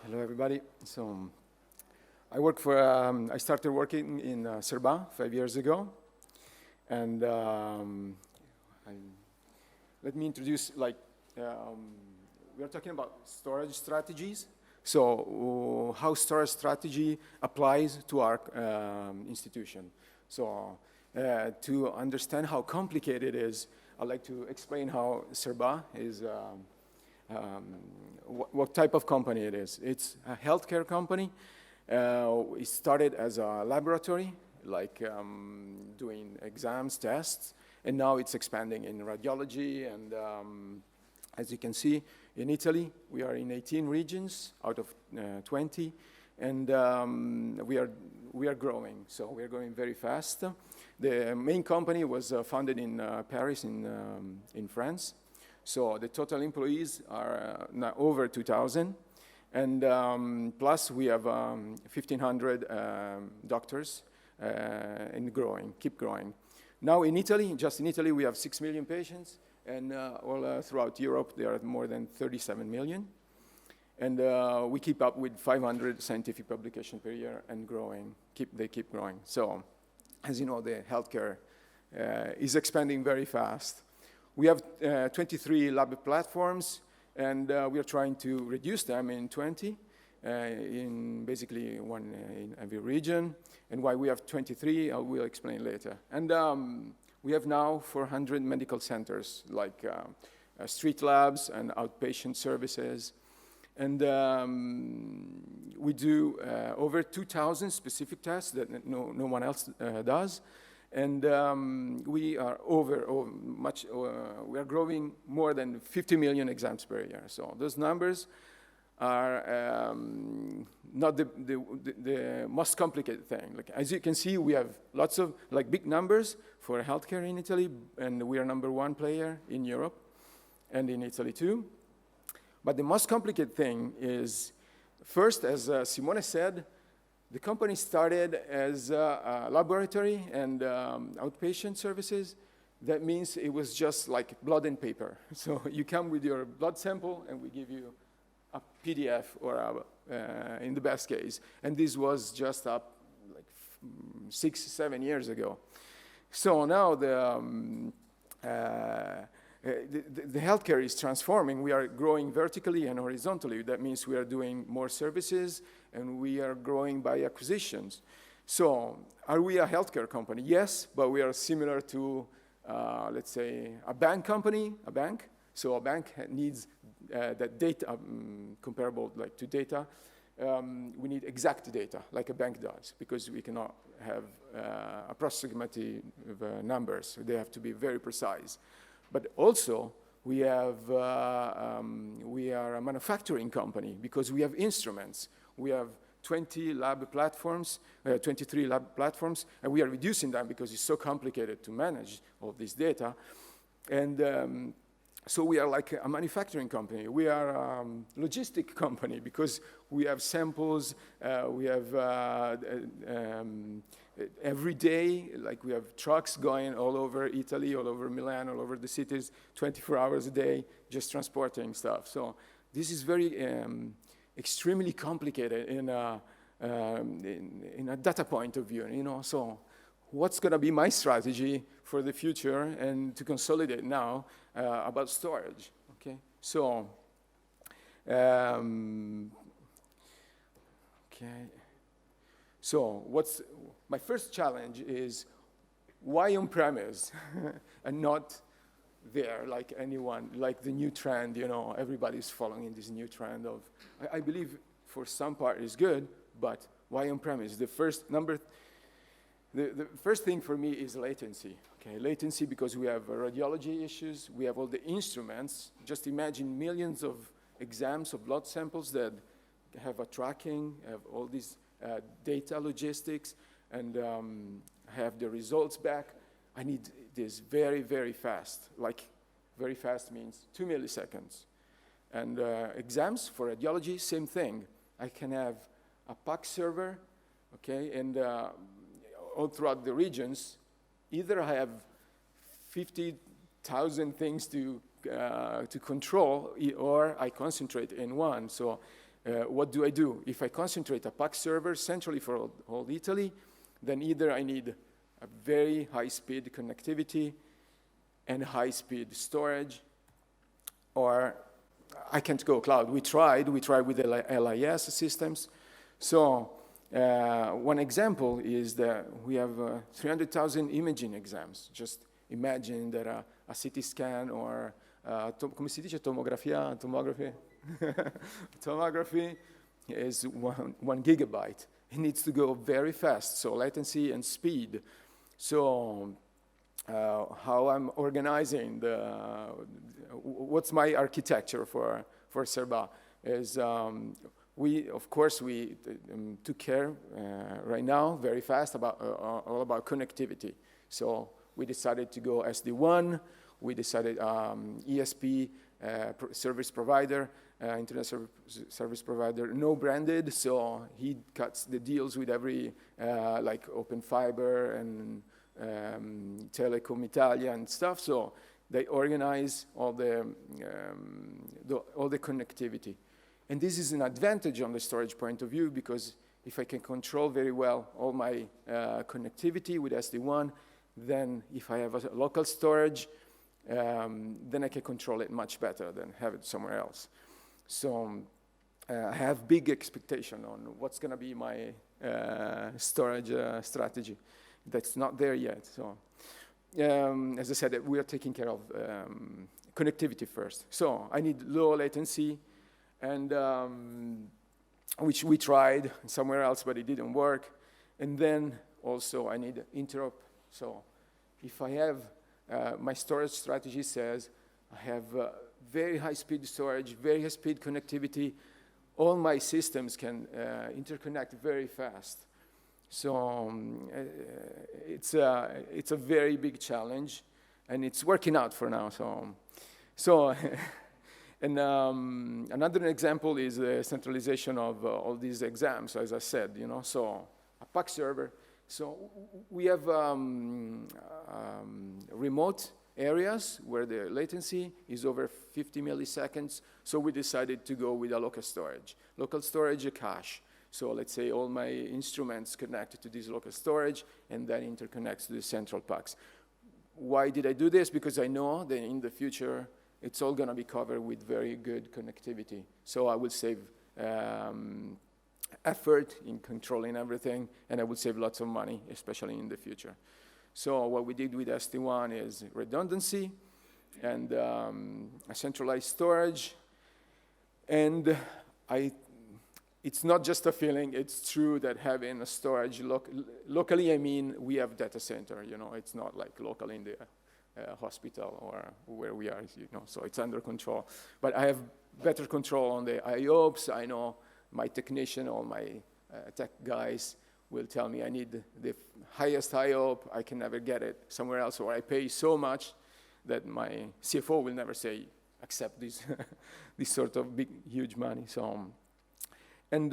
Hello, everybody. So I started working in Cerba 5 years ago. And let me introduce, we are talking about storage strategies. So how storage strategy applies to our institution. So to understand how complicated it is, I'd like to explain how Cerba is, what type of company it is. It's a healthcare company. It started as a laboratory, doing exams, tests, and now it's expanding in radiology. And as you can see, in Italy, we are in 18 regions out of 20, and we are growing. So we are growing very fast. The main company was founded in Paris, in France. So the total employees are now over 2,000. And plus, we have 1,500 doctors and growing, keep growing. Now in Italy, just in Italy, we have 6 million patients. And all throughout Europe, there are more than 37 million. And we keep up with 500 scientific publications per year and growing. They keep growing. So as you know, the healthcare is expanding very fast. We have 23 lab platforms, and we are trying to reduce them in 20, in basically one in every region. And why we have 23, I will explain later. And we have now 400 medical centers, like street labs and outpatient services. And we do over 2,000 specific tests that no one else does. And we are we are growing more than 50 million exams per year. So those numbers are not the most complicated thing. Like, as you can see, we have lots of big numbers for healthcare in Italy, and we are #1 player in Europe and in Italy too. But the most complicated thing is, first, as Simone said, the company started as a laboratory and outpatient services. That means it was just like blood and paper. So you come with your blood sample, and we give you a PDF, or in the best case. And this was just up 6, 7 years ago. So now the healthcare is transforming. We are growing vertically and horizontally. That means we are doing more services, and we are growing by acquisitions. So are we a healthcare company? Yes, but we are similar to, let's say, a bank company, a bank. So a bank needs that data, comparable to data. We need exact data, like a bank does, because we cannot have approximative numbers. They have to be very precise. But also, we are a manufacturing company, because we have instruments. We have 23 lab platforms, and we are reducing them because it's so complicated to manage all this data. And so we are like a manufacturing company. We are a logistic company, because we have samples. We have every day, we have trucks going all over Italy, all over Milan, all over the cities, 24 hours a day, just transporting stuff. So this is very extremely complicated in a data point of view, So what's going to be my strategy for the future and to consolidate now about storage? Okay, so So what's my first challenge is, why on-premise and not there, like anyone, like the new trend, everybody's following this new trend of, I believe for some part is good, but why on-premise? The first thing for me is latency. Okay, latency, because we have radiology issues, we have all the instruments. Just imagine millions of exams of blood samples that have a tracking, have all these data logistics, and have the results back. I need this very, very fast. Very fast means 2 milliseconds. And exams for radiology, same thing. I can have a PAC server, okay, and all throughout the regions, either I have 50,000 things to control, or I concentrate in one. So what do I do? If I concentrate a PAX server centrally for all Italy, then either I need a very high-speed connectivity and high-speed storage, or I can't go cloud. We tried with LIS systems. So one example is that we have 300,000 imaging exams. Just imagine that a CT scan or, come si dice tomografia? Tomography? Tomography is one gigabyte. It needs to go very fast, so latency and speed. So how I'm organizing what's my architecture for Cerba is we took care right now very fast about all about connectivity. So we decided to go SD-WAN. We decided ESP service provider, internet service provider, no branded. So he cuts the deals with every like Open Fiber and Telecom Italia and stuff. So they organize all the connectivity. And this is an advantage on the storage point of view, because if I can control very well all my connectivity with SD-WAN, then if I have a local storage, then I can control it much better than have it somewhere else. So I have big expectation on what's going to be my storage strategy. That's not there yet. So as I said, we are taking care of connectivity first. So I need low latency, and which we tried somewhere else, but it didn't work. And then also I need interop. So if I have, my storage strategy says I have very high-speed storage, very high-speed connectivity. All my systems can interconnect very fast. So it's a very big challenge, and it's working out for now. So and another example is the centralization of all these exams, as I said. So a PAX server. So we have remote areas where the latency is over 50 milliseconds. So we decided to go with a local storage a cache. So let's say all my instruments connected to this local storage and then interconnects to the central PAX. Why did I do this? Because I know that in the future, it's all going to be covered with very good connectivity. So I will save effort in controlling everything, and I will save lots of money, especially in the future. So what we did with SD-WAN is redundancy and a centralized storage. And it's not just a feeling, it's true that having a storage locally, I mean, we have data center, it's not like local in the hospital or where we are, so it's under control. But I have better control on the IOPS. I know my technician, all my tech guys will tell me I need the highest IOP, I can never get it somewhere else, or I pay so much that my CFO will never say, accept this, this sort of big, huge money. So, and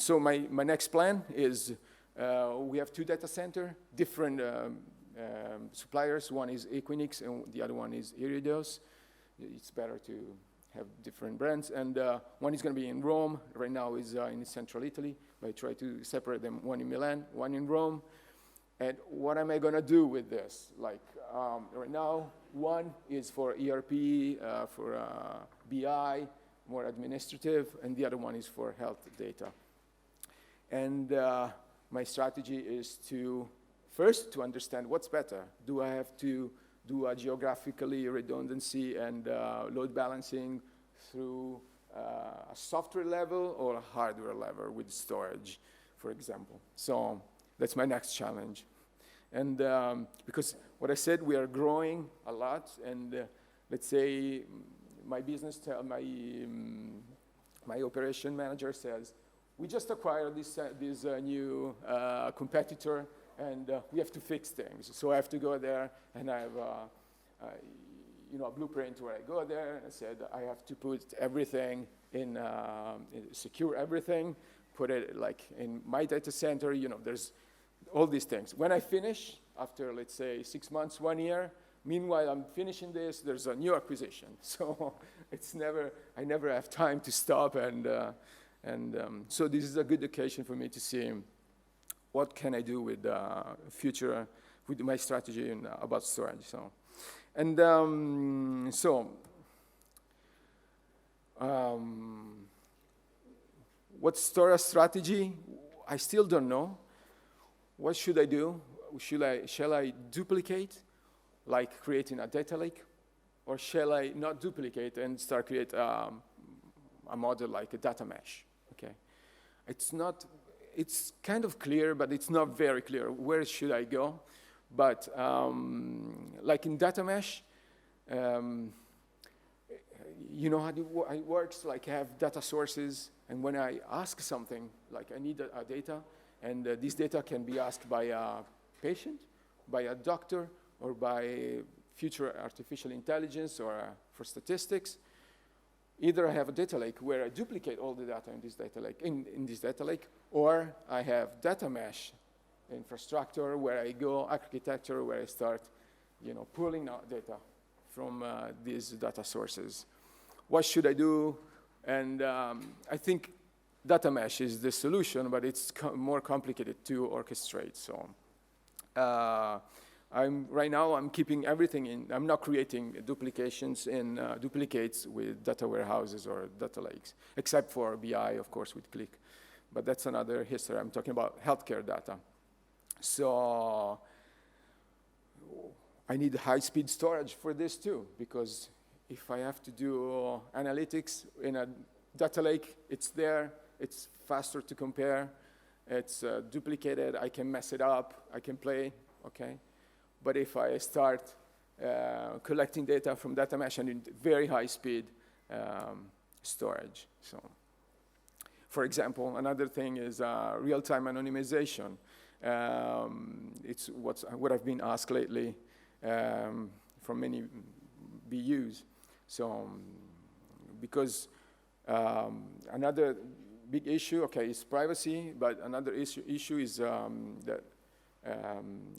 so my next plan is we have two data center, different suppliers. One is Equinix and the other one is Iridios. It's better to have different brands. And one is going to be in Rome. Right now is in central Italy. But I try to separate them, one in Milan, one in Rome. And what am I going to do with this? Like right now, one is for ERP, for BI, more administrative, and the other one is for health data. And my strategy is to, first, to understand what's better. Do I have to do a geographically redundancy and load balancing through a software level or a hardware level with storage, for example? So that's my next challenge. And because what I said, we are growing a lot, and let's say my business, my operation manager says, we just acquired this new competitor, and we have to fix things. So I have to go there, and I have a blueprint where I go there, and I said I have to put everything in, secure everything, put it like in my data center. There's all these things. When I finish, after let's say 6 months, 1 year, meanwhile I'm finishing this, there's a new acquisition. So I never have time to stop and And so this is a good occasion for me to see what can I do with future, with my strategy about storage. So, and what's storage strategy? I still don't know. What should I do? Shall I duplicate, like creating a data lake? Or shall I not duplicate and start create a model like a data mesh? Okay, it's kind of clear, but it's not very clear. Where should I go? But like in data mesh, you know how it works. Like I have data sources, and when I ask something, like I need a data, and this data can be asked by a patient, by a doctor, or by future artificial intelligence, or for statistics. Either I have a data lake where I duplicate all the data in this data lake, in this data lake, or I have data mesh infrastructure where I go architecture where I start, you know, pulling out data from these data sources. What should I do? And I think data mesh is the solution, but it's more complicated to orchestrate. So right now I'm keeping everything in. I'm not creating duplications in duplicates with data warehouses or data lakes, except for BI, of course, with Qlik. But that's another history. I'm talking about healthcare data. So I need high-speed storage for this too, because if I have to do analytics in a data lake, it's there, it's faster to compare, it's duplicated, I can mess it up, I can play, okay? But if I start collecting data from data mesh, I need very high-speed storage. So, for example, another thing is real-time anonymization. It's what I've been asked lately from many BUs. So, because another big issue, okay, is privacy, but another issue is that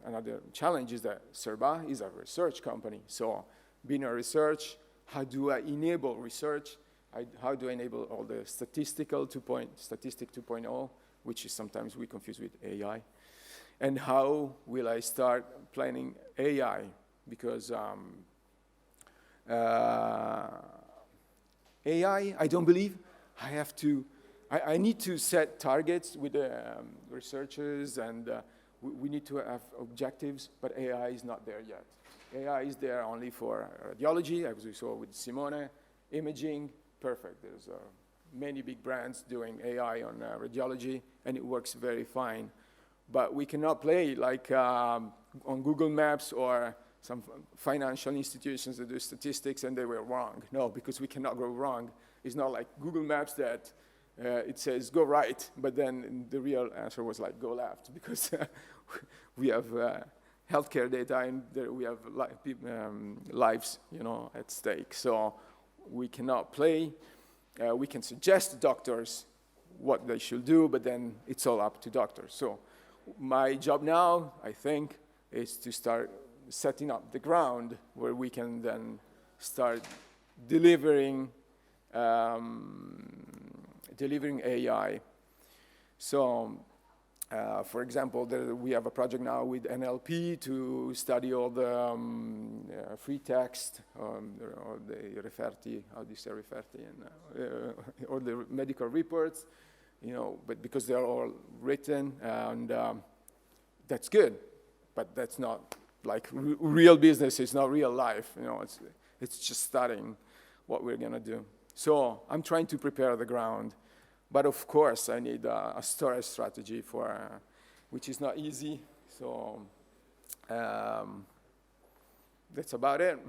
another challenge is that Cerba is a research company. So, being a research, how do I enable research? How do I enable all the statistic 2.0, which is sometimes we confuse with AI? And how will I start planning AI? Because AI, I don't believe I have to, I need to set targets with researchers, and we need to have objectives, but AI is not there yet. AI is there only for radiology, as we saw with Simone, imaging, perfect. There's many big brands doing AI on radiology, and it works very fine. But we cannot play like on Google Maps or some financial institutions that do statistics and they were wrong. No, because we cannot go wrong. It's not like Google Maps that it says go right, but then the real answer was like go left, because we have healthcare data and we have lives, you know, at stake. So we cannot play. We can suggest to doctors what they should do, but then it's all up to doctors. So my job now, I think, is to start setting up the ground where we can then start delivering AI. So, for example, we have a project now with NLP to study all the free text, or the referti, how do you say referti, or the medical reports, you know, but because they're all written, and that's good, but that's not like real business. It's not real life, you know. It's just studying what we're gonna do. So I'm trying to prepare the ground, but of course I need a storage strategy for, which is not easy. So that's about it.